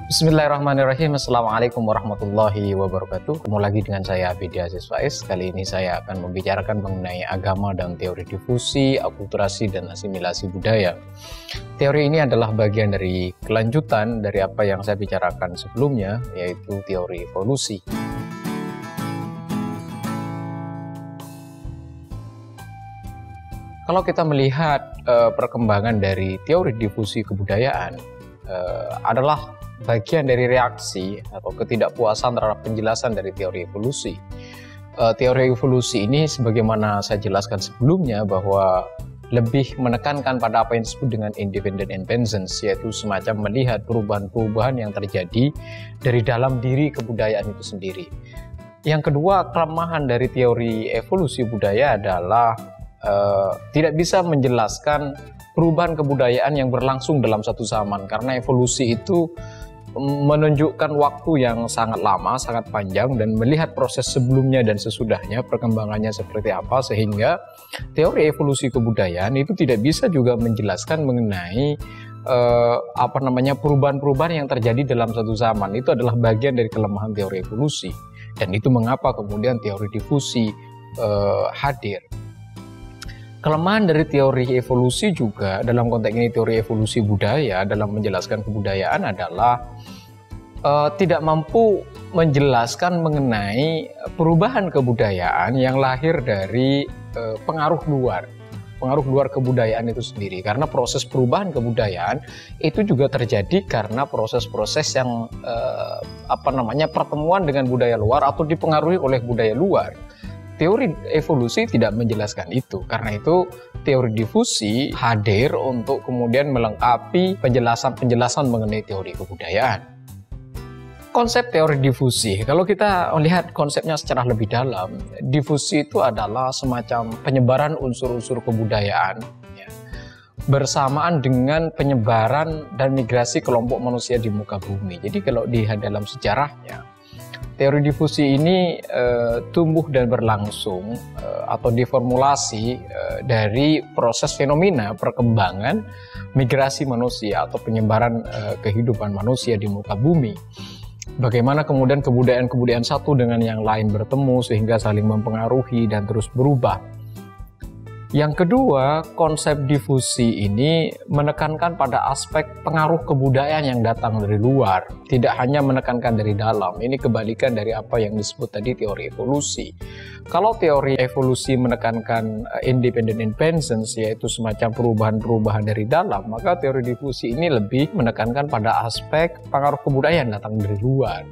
Bismillahirrahmanirrahim. Assalamualaikum warahmatullahi wabarakatuh. Ketemu lagi dengan saya Vidya Siswais. Kali ini saya akan membicarakan mengenai agama dan teori difusi, akulturasi, dan asimilasi budaya. Teori ini adalah bagian dari kelanjutan dari apa yang saya bicarakan sebelumnya, yaitu teori evolusi. Kalau kita melihat perkembangan dari teori difusi kebudayaan, adalah bagian dari reaksi atau ketidakpuasan terhadap penjelasan dari teori evolusi. Teori evolusi ini sebagaimana saya jelaskan sebelumnya bahwa lebih menekankan pada apa yang disebut dengan independent inventions, yaitu semacam melihat perubahan-perubahan yang terjadi dari dalam diri kebudayaan itu sendiri. Yang kedua, kelemahan dari teori evolusi budaya adalah tidak bisa menjelaskan perubahan kebudayaan yang berlangsung dalam satu zaman, karena evolusi itu menunjukkan waktu yang sangat lama, sangat panjang, dan melihat proses sebelumnya dan sesudahnya, perkembangannya seperti apa, sehingga teori evolusi kebudayaan itu tidak bisa juga menjelaskan mengenai perubahan-perubahan yang terjadi dalam satu zaman. Itu adalah bagian dari kelemahan teori evolusi, dan itu mengapa kemudian teori difusi hadir. Kelemahan dari teori evolusi juga dalam konteks ini, teori evolusi budaya dalam menjelaskan kebudayaan adalah tidak mampu menjelaskan mengenai perubahan kebudayaan yang lahir dari pengaruh luar kebudayaan itu sendiri. Karena proses perubahan kebudayaan itu juga terjadi karena proses-proses yang pertemuan dengan budaya luar atau dipengaruhi oleh budaya luar. Teori evolusi tidak menjelaskan itu. Karena itu teori difusi hadir untuk kemudian melengkapi penjelasan-penjelasan mengenai teori kebudayaan. Konsep teori difusi, kalau kita melihat konsepnya secara lebih dalam, difusi itu adalah semacam penyebaran unsur-unsur kebudayaan bersamaan dengan penyebaran dan migrasi kelompok manusia di muka bumi. Jadi kalau dilihat dalam sejarahnya, teori difusi ini tumbuh dan berlangsung atau diformulasi dari proses fenomena perkembangan migrasi manusia atau penyebaran kehidupan manusia di muka bumi. Bagaimana kemudian kebudayaan-kebudayaan satu dengan yang lain bertemu sehingga saling mempengaruhi dan terus berubah. Yang kedua, konsep difusi ini menekankan pada aspek pengaruh kebudayaan yang datang dari luar, tidak hanya menekankan dari dalam. Ini kebalikan dari apa yang disebut tadi teori evolusi. Kalau teori evolusi menekankan independent inventions, yaitu semacam perubahan-perubahan dari dalam, maka teori difusi ini lebih menekankan pada aspek pengaruh kebudayaan yang datang dari luar.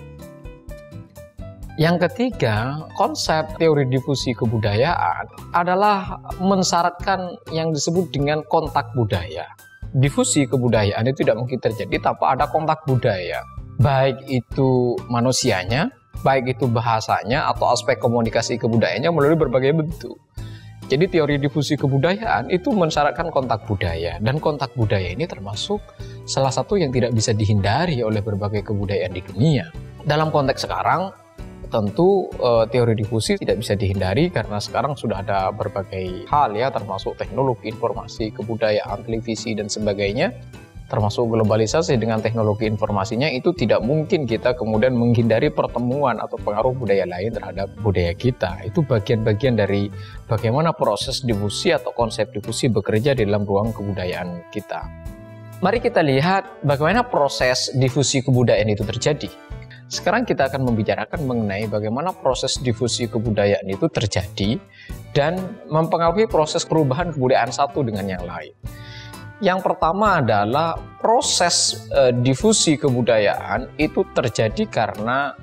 Yang ketiga, konsep teori difusi kebudayaan adalah mensyaratkan yang disebut dengan kontak budaya. Difusi kebudayaan itu tidak mungkin terjadi tanpa ada kontak budaya, baik itu manusianya, baik itu bahasanya, atau aspek komunikasi kebudayaannya melalui berbagai bentuk. Jadi teori difusi kebudayaan itu mensyaratkan kontak budaya, dan kontak budaya ini termasuk salah satu yang tidak bisa dihindari oleh berbagai kebudayaan di dunia. Dalam konteks sekarang, tentu teori difusi tidak bisa dihindari karena sekarang sudah ada berbagai hal ya, termasuk teknologi informasi, kebudayaan, televisi, dan sebagainya, termasuk globalisasi dengan teknologi informasinya. Itu tidak mungkin kita kemudian menghindari pertemuan atau pengaruh budaya lain terhadap budaya kita. Itu bagian-bagian dari bagaimana proses difusi atau konsep difusi bekerja di dalam ruang kebudayaan kita. Mari kita lihat bagaimana proses difusi kebudayaan itu terjadi. Sekarang kita akan membicarakan mengenai bagaimana proses difusi kebudayaan itu terjadi dan mempengaruhi proses perubahan kebudayaan satu dengan yang lain. Yang pertama adalah proses difusi kebudayaan itu terjadi karena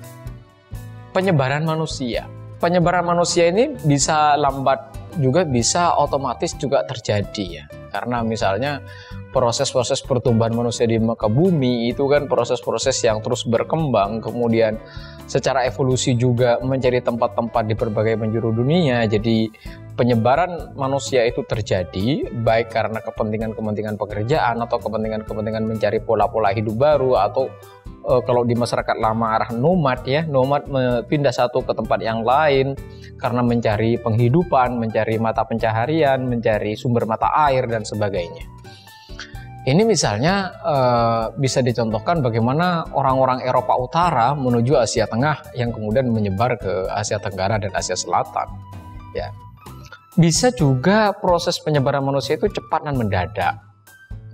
penyebaran manusia. Penyebaran manusia ini bisa lambat juga, bisa otomatis juga terjadi ya. Karena misalnya proses-proses pertumbuhan manusia di muka bumi itu kan proses-proses yang terus berkembang, kemudian secara evolusi juga mencari tempat-tempat di berbagai penjuru dunia. Jadi penyebaran manusia itu terjadi baik karena kepentingan-kepentingan pekerjaan atau kepentingan-kepentingan mencari pola-pola hidup baru, atau kalau di masyarakat lama arah nomad ya, nomad pindah satu ke tempat yang lain karena mencari penghidupan, mencari mata pencaharian, mencari sumber mata air dan sebagainya. Ini misalnya bisa dicontohkan bagaimana orang-orang Eropa Utara menuju Asia Tengah yang kemudian menyebar ke Asia Tenggara dan Asia Selatan. Ya. Bisa juga proses penyebaran manusia itu cepat dan mendadak.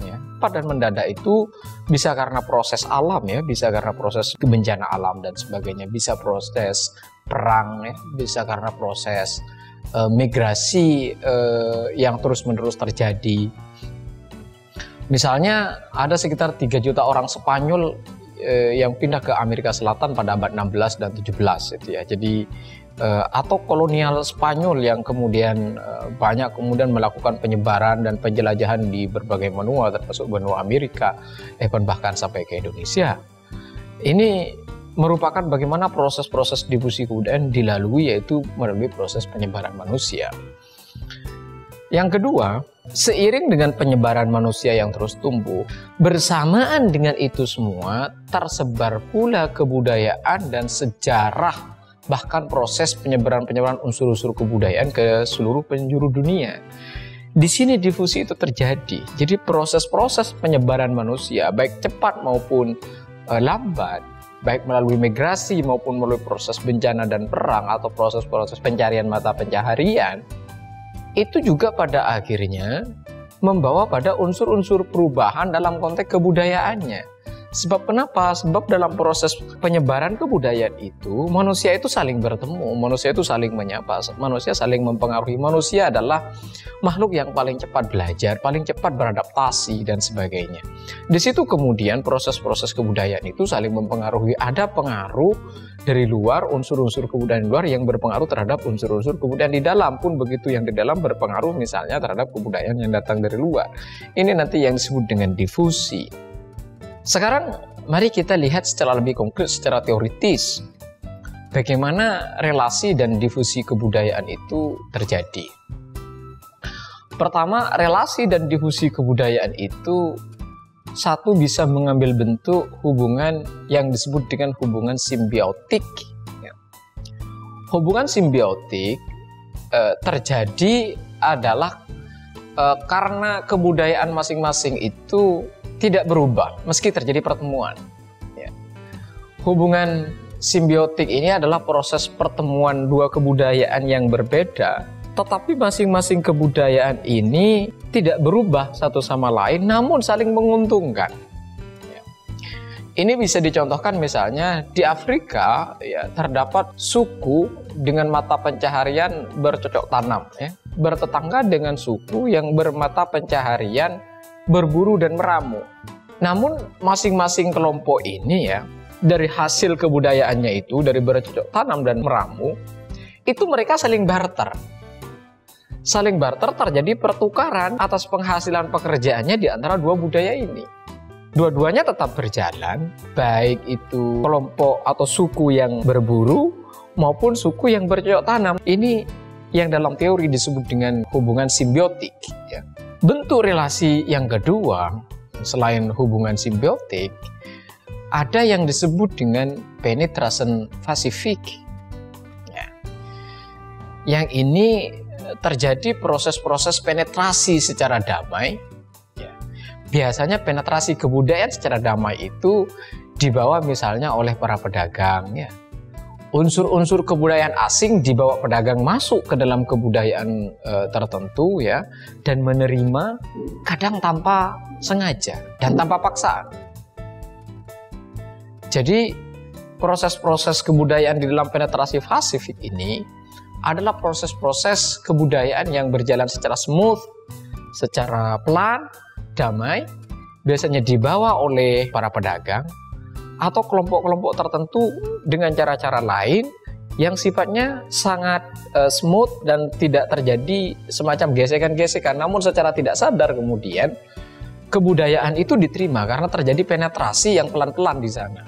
Ya. Cepat dan mendadak itu bisa karena proses alam, ya, bisa karena proses bencana alam dan sebagainya, bisa proses perang, ya, bisa karena proses migrasi yang terus-menerus terjadi. Misalnya ada sekitar 3 juta orang Spanyol yang pindah ke Amerika Selatan pada abad 16 dan 17 itu ya. Jadi atau kolonial Spanyol yang kemudian banyak kemudian melakukan penyebaran dan penjelajahan di berbagai benua termasuk benua Amerika, bahkan sampai ke Indonesia. Ini merupakan bagaimana proses-proses difusi kebudayaan dilalui, yaitu melalui proses penyebaran manusia. Yang kedua, seiring dengan penyebaran manusia yang terus tumbuh, bersamaan dengan itu semua tersebar pula kebudayaan dan sejarah, bahkan proses penyebaran unsur-unsur kebudayaan ke seluruh penjuru dunia. Di sini difusi itu terjadi. Jadi proses-proses penyebaran manusia, baik cepat maupun lambat, baik melalui migrasi maupun melalui proses bencana dan perang atau proses-proses pencarian mata pencaharian, itu juga pada akhirnya membawa pada unsur-unsur perubahan dalam konteks kebudayaannya. Sebab kenapa? Sebab dalam proses penyebaran kebudayaan itu, manusia itu saling bertemu, manusia itu saling menyapa, manusia saling mempengaruhi. Manusia adalah makhluk yang paling cepat belajar, paling cepat beradaptasi, dan sebagainya. Di situ kemudian proses-proses kebudayaan itu saling mempengaruhi. Ada pengaruh dari luar, unsur-unsur kebudayaan luar yang berpengaruh terhadap unsur-unsur kebudayaan di dalam, pun begitu yang di dalam berpengaruh misalnya terhadap kebudayaan yang datang dari luar. Ini nanti yang disebut dengan difusi. Sekarang mari kita lihat secara lebih konkret, secara teoritis, bagaimana relasi dan difusi kebudayaan itu terjadi. Pertama, relasi dan difusi kebudayaan itu satu bisa mengambil bentuk hubungan yang disebut dengan hubungan simbiotik. Hubungan simbiotik terjadi adalah karena kebudayaan masing-masing itu tidak berubah meski terjadi pertemuan. Ya. Hubungan simbiotik ini adalah proses pertemuan dua kebudayaan yang berbeda, tetapi masing-masing kebudayaan ini tidak berubah satu sama lain, namun saling menguntungkan. Ya. Ini bisa dicontohkan misalnya di Afrika, ya, terdapat suku dengan mata pencaharian bercocok tanam, ya, bertetangga dengan suku yang bermata pencaharian berburu dan meramu. Namun masing-masing kelompok ini, ya, dari hasil kebudayaannya itu, dari bercocok tanam dan meramu, itu mereka saling barter. Saling barter, terjadi pertukaran atas penghasilan pekerjaannya di antara dua budaya ini. Dua-duanya tetap berjalan, baik itu kelompok atau suku yang berburu maupun suku yang bercocok tanam. Ini yang dalam teori disebut dengan hubungan simbiotik, ya. Bentuk relasi yang kedua, selain hubungan simbiotik, ada yang disebut dengan penetration pasifik. Ya. Yang ini terjadi proses-proses penetrasi secara damai. Ya. Biasanya penetrasi kebudayaan secara damai itu dibawa misalnya oleh para pedagang. Ya. Unsur-unsur kebudayaan asing dibawa pedagang masuk ke dalam kebudayaan tertentu, ya, dan menerima kadang tanpa sengaja dan tanpa paksaan. Jadi proses-proses kebudayaan di dalam penetrasi pasifik ini adalah proses-proses kebudayaan yang berjalan secara smooth, secara pelan, damai, biasanya dibawa oleh para pedagang atau kelompok-kelompok tertentu dengan cara-cara lain yang sifatnya sangat smooth dan tidak terjadi semacam gesekan-gesekan. Namun secara tidak sadar kemudian kebudayaan itu diterima karena terjadi penetrasi yang pelan-pelan di sana.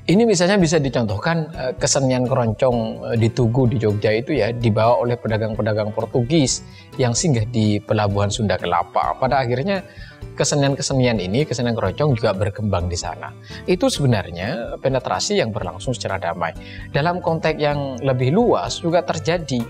Ini misalnya bisa dicontohkan kesenian keroncong di Tugu di Jogja itu, ya, dibawa oleh pedagang-pedagang Portugis yang singgah di pelabuhan Sunda Kelapa. Pada akhirnya kesenian-kesenian ini, kesenian keroncong juga berkembang di sana. Itu sebenarnya penetrasi yang berlangsung secara damai. Dalam konteks yang lebih luas juga terjadi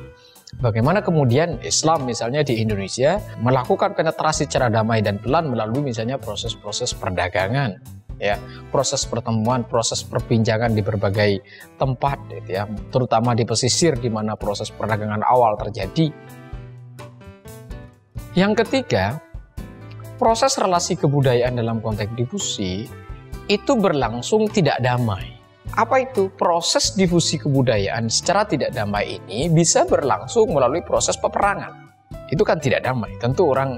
Bagaimana kemudian Islam misalnya di Indonesia melakukan penetrasi secara damai dan pelan melalui misalnya proses-proses perdagangan, ya, proses pertemuan, proses perbincangan di berbagai tempat, gitu ya, terutama di pesisir di mana proses perdagangan awal terjadi. Yang ketiga, proses relasi kebudayaan dalam konteks difusi itu berlangsung tidak damai. Apa itu? Proses difusi kebudayaan secara tidak damai ini bisa berlangsung melalui proses peperangan. Itu kan tidak damai. Tentu orang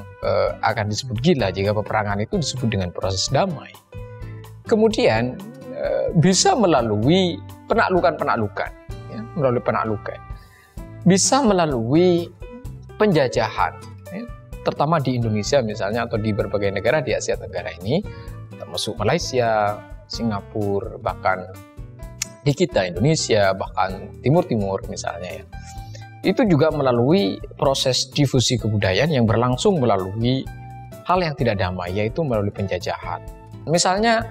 akan disebut gila jika peperangan itu disebut dengan proses damai. Kemudian bisa melalui penaklukan-penaklukan, ya, melalui penaklukan. Bisa melalui penjajahan, ya, terutama di Indonesia misalnya atau di berbagai negara di Asia Tenggara ini, termasuk Malaysia, Singapura, bahkan di kita Indonesia, bahkan Timur misalnya, ya. Itu juga melalui proses difusi kebudayaan yang berlangsung melalui hal yang tidak damai, yaitu melalui penjajahan. Misalnya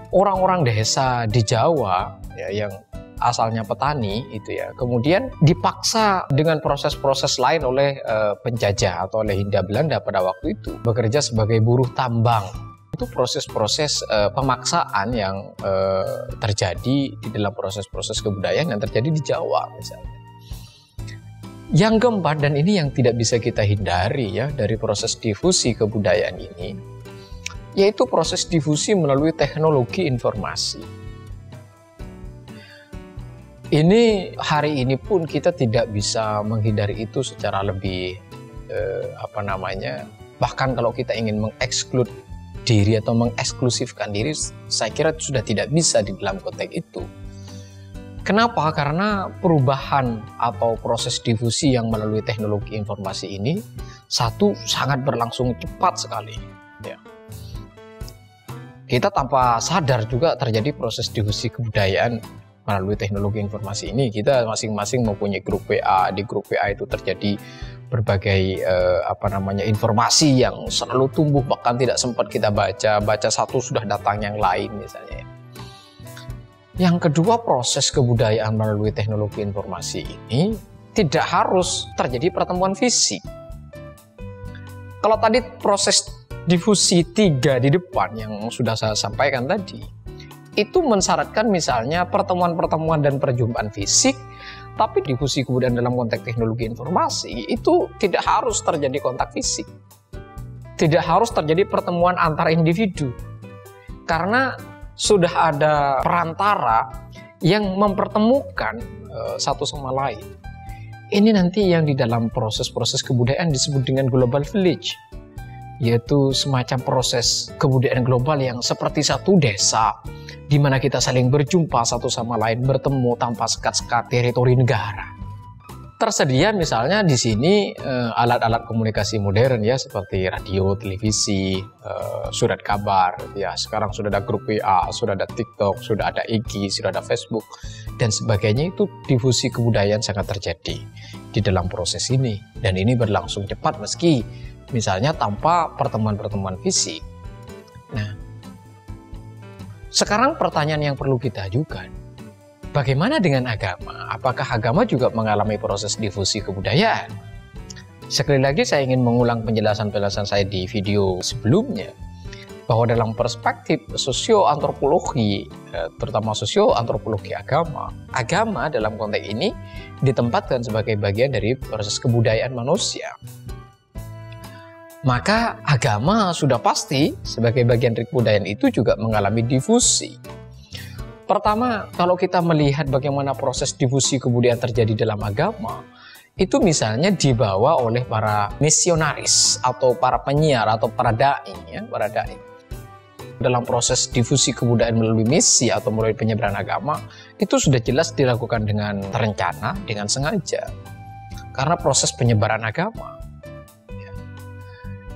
orang-orang desa di Jawa, ya, yang asalnya petani itu, ya, kemudian dipaksa dengan proses-proses lain oleh penjajah atau oleh Hindia Belanda pada waktu itu bekerja sebagai buruh tambang. Itu proses-proses pemaksaan yang terjadi di dalam proses-proses kebudayaan yang terjadi di Jawa misalnya. Yang keempat, dan ini yang tidak bisa kita hindari, ya, dari proses difusi kebudayaan ini, yaitu proses difusi melalui teknologi informasi. Ini hari ini pun kita tidak bisa menghindari itu secara lebih bahkan kalau kita ingin mengeksklud diri atau mengeksklusifkan diri, saya kira sudah tidak bisa di dalam konteks itu. Kenapa? Karena perubahan atau proses difusi yang melalui teknologi informasi ini, satu, sangat berlangsung cepat sekali, ya. Kita tanpa sadar juga terjadi proses difusi kebudayaan melalui teknologi informasi ini. Kita masing-masing mempunyai grup WA, di grup WA itu terjadi berbagai informasi yang selalu tumbuh, bahkan tidak sempat kita baca satu sudah datang yang lain misalnya. Yang kedua, proses kebudayaan melalui teknologi informasi ini tidak harus terjadi pertemuan fisik. Kalau tadi proses difusi 3 di depan yang sudah saya sampaikan tadi, itu mensyaratkan misalnya pertemuan-pertemuan dan perjumpaan fisik, tapi difusi kebudayaan dalam konteks teknologi informasi itu tidak harus terjadi kontak fisik. Tidak harus terjadi pertemuan antar individu. Karena sudah ada perantara yang mempertemukan satu sama lain. Ini nanti yang di dalam proses-proses kebudayaan disebut dengan global village, yaitu semacam proses kebudayaan global yang seperti satu desa di mana kita saling berjumpa satu sama lain, bertemu tanpa sekat-sekat teritori negara. Tersedia misalnya di sini alat-alat komunikasi modern, ya, seperti radio, televisi, surat kabar, ya. Sekarang sudah ada grup WA, sudah ada TikTok, sudah ada IG, sudah ada Facebook dan sebagainya. Itu difusi kebudayaan sangat terjadi di dalam proses ini, dan ini berlangsung cepat meski misalnya tanpa pertemuan-pertemuan fisik. Nah, sekarang pertanyaan yang perlu kita ajukan, bagaimana dengan agama? Apakah agama juga mengalami proses difusi kebudayaan? Sekali lagi saya ingin mengulang penjelasan-penjelasan saya di video sebelumnya, bahwa dalam perspektif sosioantropologi, terutama sosioantropologi agama, agama dalam konteks ini ditempatkan sebagai bagian dari proses kebudayaan manusia. Maka agama sudah pasti sebagai bagian dari kebudayaan itu juga mengalami difusi. Pertama, kalau kita melihat bagaimana proses difusi kebudayaan terjadi dalam agama, itu misalnya dibawa oleh para misionaris atau para penyiar atau para dai, ya, para dai. Dalam proses difusi kebudayaan melalui misi atau melalui penyebaran agama, itu sudah jelas dilakukan dengan terencana, dengan sengaja. Karena proses penyebaran agama.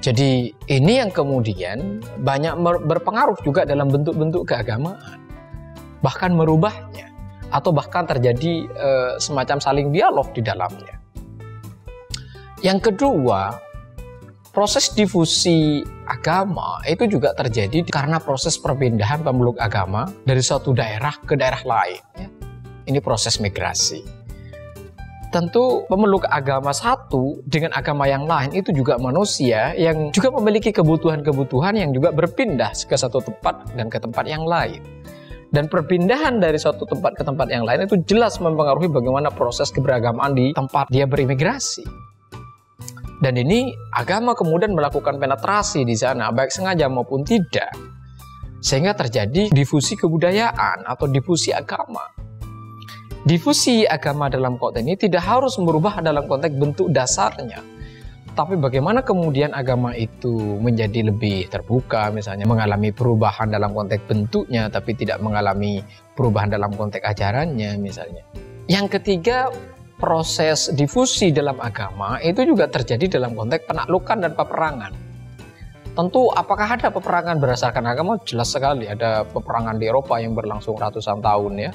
Jadi ini yang kemudian banyak berpengaruh juga dalam bentuk-bentuk keagamaan, bahkan merubahnya, atau bahkan terjadi semacam saling dialog di dalamnya. Yang kedua, proses difusi agama itu juga terjadi karena proses perpindahan pemeluk agama dari suatu daerah ke daerah lain. Ya. Ini proses migrasi. tentu pemeluk agama satu dengan agama yang lain itu juga manusia yang juga memiliki kebutuhan-kebutuhan yang juga berpindah ke satu tempat dan ke tempat yang lain. Dan perpindahan dari suatu tempat ke tempat yang lain itu jelas mempengaruhi bagaimana proses keberagamaan di tempat dia berimigrasi. Dan ini agama kemudian melakukan penetrasi di sana, baik sengaja maupun tidak. Sehingga terjadi difusi kebudayaan atau difusi agama. Difusi agama dalam konteks ini tidak harus merubah dalam konteks bentuk dasarnya. Tapi bagaimana kemudian agama itu menjadi lebih terbuka, misalnya mengalami perubahan dalam konteks bentuknya, tapi tidak mengalami perubahan dalam konteks ajarannya misalnya. Yang ketiga, proses difusi dalam agama itu juga terjadi dalam konteks penaklukan dan peperangan. Tentu apakah ada peperangan berdasarkan agama? Jelas sekali, ada peperangan di Eropa yang berlangsung ratusan tahun ya.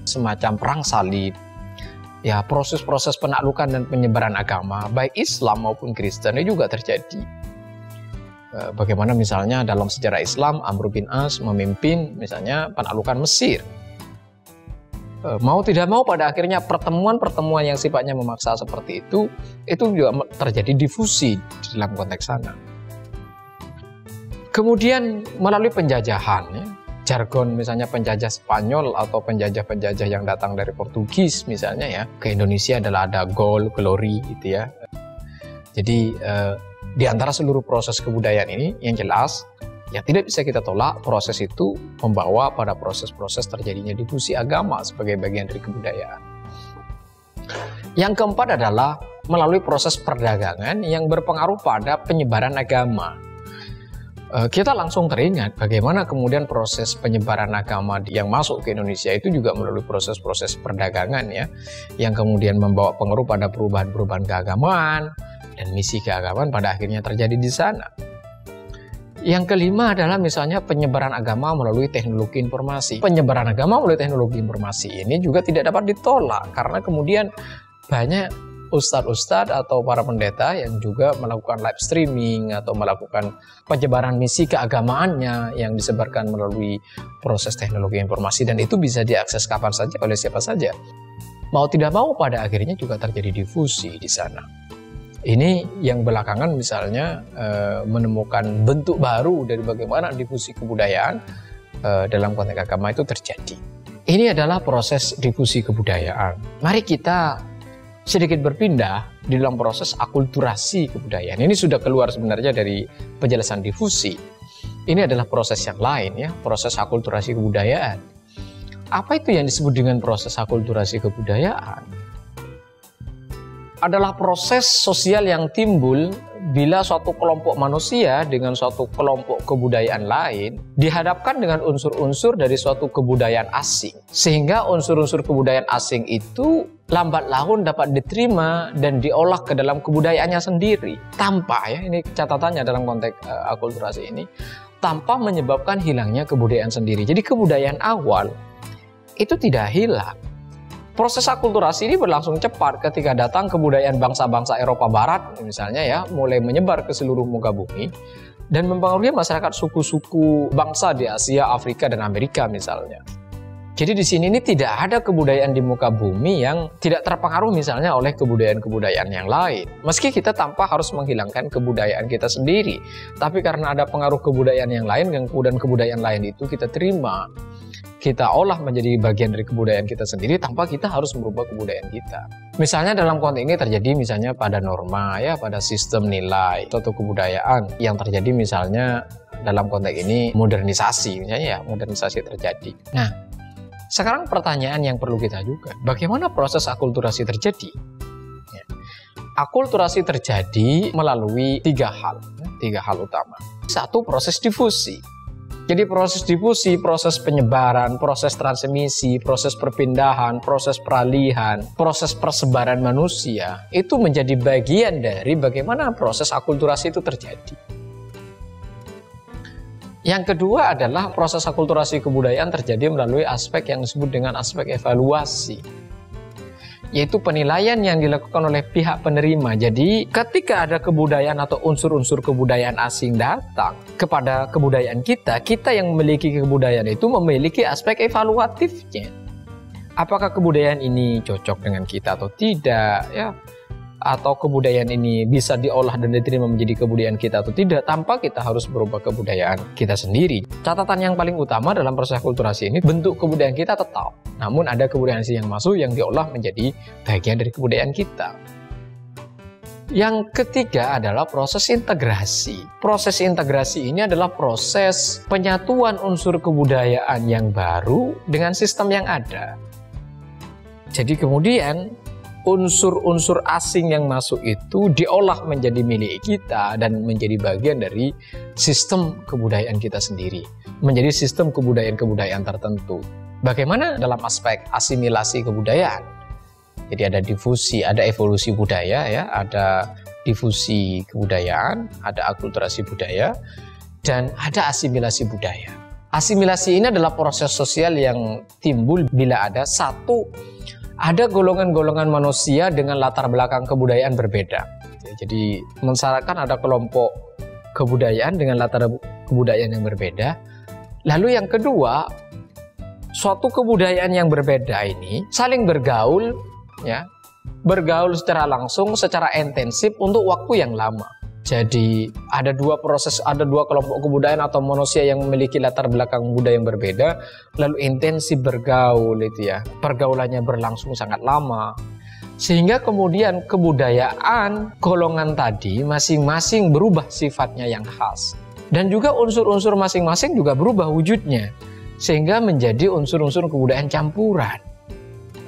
Semacam perang salib, ya proses-proses penaklukan dan penyebaran agama, baik Islam maupun Kristen itu juga terjadi. Bagaimana misalnya dalam sejarah Islam, Amr bin As memimpin misalnya penaklukan Mesir. Mau tidak mau pada akhirnya pertemuan-pertemuan yang sifatnya memaksa seperti itu juga terjadi difusi di dalam konteks sana. Kemudian melalui penjajahan ya, jargon misalnya penjajah Spanyol atau penjajah-penjajah yang datang dari Portugis misalnya ya, ke Indonesia adalah ada gold, glory gitu ya. Jadi di antara seluruh proses kebudayaan ini yang jelas yang tidak bisa kita tolak, proses itu membawa pada proses-proses terjadinya difusi agama sebagai bagian dari kebudayaan. Yang keempat adalah melalui proses perdagangan yang berpengaruh pada penyebaran agama. Kita langsung teringat bagaimana kemudian proses penyebaran agama yang masuk ke Indonesia itu juga melalui proses-proses perdagangan ya, yang kemudian membawa pengaruh pada perubahan-perubahan keagamaan dan misi keagamaan pada akhirnya terjadi di sana. Yang kelima adalah misalnya penyebaran agama melalui teknologi informasi. Penyebaran agama melalui teknologi informasi ini juga tidak dapat ditolak karena kemudian banyak ustadz-ustadz atau para pendeta yang juga melakukan live streaming atau melakukan penyebaran misi keagamaannya yang disebarkan melalui proses teknologi informasi, dan itu bisa diakses kapan saja oleh siapa saja. Mau tidak mau pada akhirnya juga terjadi difusi di sana. Ini yang belakangan misalnya menemukan bentuk baru dari bagaimana difusi kebudayaan dalam konteks agama itu terjadi. Ini adalah proses difusi kebudayaan. Mari kita sedikit berpindah di dalam proses akulturasi kebudayaan. Ini sudah keluar sebenarnya dari penjelasan difusi. Ini adalah proses yang lain ya, proses akulturasi kebudayaan. Apa itu yang disebut dengan proses akulturasi kebudayaan? Adalah proses sosial yang timbul bila suatu kelompok manusia dengan suatu kelompok kebudayaan lain dihadapkan dengan unsur-unsur dari suatu kebudayaan asing. Sehingga unsur-unsur kebudayaan asing itu lambat laun dapat diterima dan diolah ke dalam kebudayaannya sendiri. Tanpa, ya ini catatannya dalam konteks akulturasi ini, tanpa menyebabkan hilangnya kebudayaan sendiri. Jadi kebudayaan awal itu tidak hilang. Proses akulturasi ini berlangsung cepat ketika datang kebudayaan bangsa-bangsa Eropa Barat misalnya ya, mulai menyebar ke seluruh muka bumi dan mempengaruhi masyarakat suku-suku bangsa di Asia, Afrika, dan Amerika misalnya. Jadi di sini ini tidak ada kebudayaan di muka bumi yang tidak terpengaruh misalnya oleh kebudayaan-kebudayaan yang lain. Meski kita tanpa harus menghilangkan kebudayaan kita sendiri, tapi karena ada pengaruh kebudayaan yang lain, dan kemudian kebudayaan lain itu kita terima, kita olah menjadi bagian dari kebudayaan kita sendiri tanpa kita harus merubah kebudayaan kita. Misalnya dalam konteks ini terjadi misalnya pada norma ya, pada sistem nilai atau kebudayaan yang terjadi misalnya dalam konteks ini modernisasi misalnya ya, modernisasi terjadi. Nah, sekarang pertanyaan yang perlu kita juga, bagaimana proses akulturasi terjadi? Ya. Akulturasi terjadi melalui tiga hal utama. Satu, proses difusi. Jadi proses difusi, proses penyebaran, proses transmisi, proses perpindahan, proses peralihan, proses persebaran manusia itu menjadi bagian dari bagaimana proses akulturasi itu terjadi. Yang kedua adalah proses akulturasi kebudayaan terjadi melalui aspek yang disebut dengan aspek evaluasi, yaitu penilaian yang dilakukan oleh pihak penerima. Jadi ketika ada kebudayaan atau unsur-unsur kebudayaan asing datang kepada kebudayaan kita, kita yang memiliki kebudayaan itu memiliki aspek evaluatifnya. apakah kebudayaan ini cocok dengan kita atau tidak, ya, atau kebudayaan ini bisa diolah dan diterima menjadi kebudayaan kita atau tidak, tanpa kita harus berubah kebudayaan kita sendiri. Catatan yang paling utama dalam proses akulturasi ini, bentuk kebudayaan kita tetap, namun ada kebudayaan asing yang masuk yang diolah menjadi bagian dari kebudayaan kita. Yang ketiga adalah proses integrasi. Proses integrasi ini adalah proses penyatuan unsur kebudayaan yang baru dengan sistem yang ada. Jadi kemudian unsur-unsur asing yang masuk itu diolah menjadi milik kita dan menjadi bagian dari sistem kebudayaan kita sendiri, menjadi sistem kebudayaan-kebudayaan tertentu. Bagaimana dalam aspek asimilasi kebudayaan? Jadi ada difusi, ada evolusi budaya, ya, ada difusi kebudayaan, ada akulturasi budaya, dan ada asimilasi budaya. Asimilasi ini adalah proses sosial yang timbul bila ada golongan-golongan manusia dengan latar belakang kebudayaan berbeda. Jadi mensyaratkan ada kelompok kebudayaan dengan latar kebudayaan yang berbeda. Lalu yang kedua, suatu kebudayaan yang berbeda ini saling bergaul, ya, bergaul secara langsung, secara intensif untuk waktu yang lama. Jadi ada dua kelompok kebudayaan atau manusia yang memiliki latar belakang budaya yang berbeda, lalu intensif bergaul itu, ya. Pergaulannya berlangsung sangat lama. Sehingga kemudian kebudayaan golongan tadi masing-masing berubah sifatnya yang khas. Dan juga unsur-unsur masing-masing juga berubah wujudnya. Sehingga menjadi unsur-unsur kebudayaan campuran.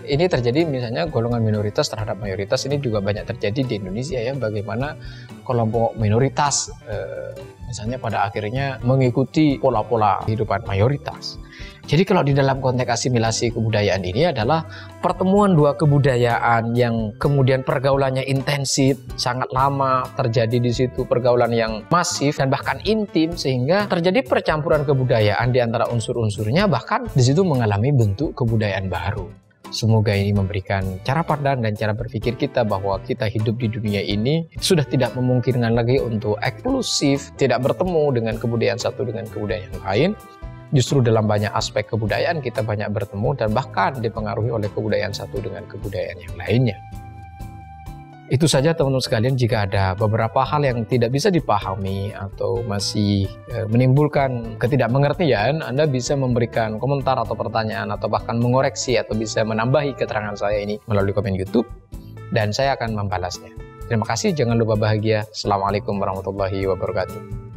Ini terjadi misalnya golongan minoritas terhadap mayoritas, ini juga banyak terjadi di Indonesia, ya. Bagaimana kelompok minoritas misalnya pada akhirnya mengikuti pola-pola kehidupan mayoritas. Jadi kalau di dalam konteks asimilasi kebudayaan ini adalah pertemuan dua kebudayaan yang kemudian pergaulannya intensif, sangat lama terjadi di situ, pergaulan yang masif dan bahkan intim, sehingga terjadi percampuran kebudayaan di antara unsur-unsurnya, bahkan di situ mengalami bentuk kebudayaan baru. Semoga ini memberikan cara pandang dan cara berpikir kita bahwa kita hidup di dunia ini sudah tidak memungkinkan lagi untuk eksklusif, tidak bertemu dengan kebudayaan satu dengan kebudayaan yang lain. Justru dalam banyak aspek kebudayaan kita banyak bertemu dan bahkan dipengaruhi oleh kebudayaan satu dengan kebudayaan yang lainnya. Itu saja teman-teman sekalian, jika ada beberapa hal yang tidak bisa dipahami atau masih menimbulkan ketidakmengertian, Anda bisa memberikan komentar atau pertanyaan atau bahkan mengoreksi atau bisa menambahi keterangan saya ini melalui komen YouTube dan saya akan membalasnya. Terima kasih, jangan lupa bahagia. Assalamualaikum warahmatullahi wabarakatuh.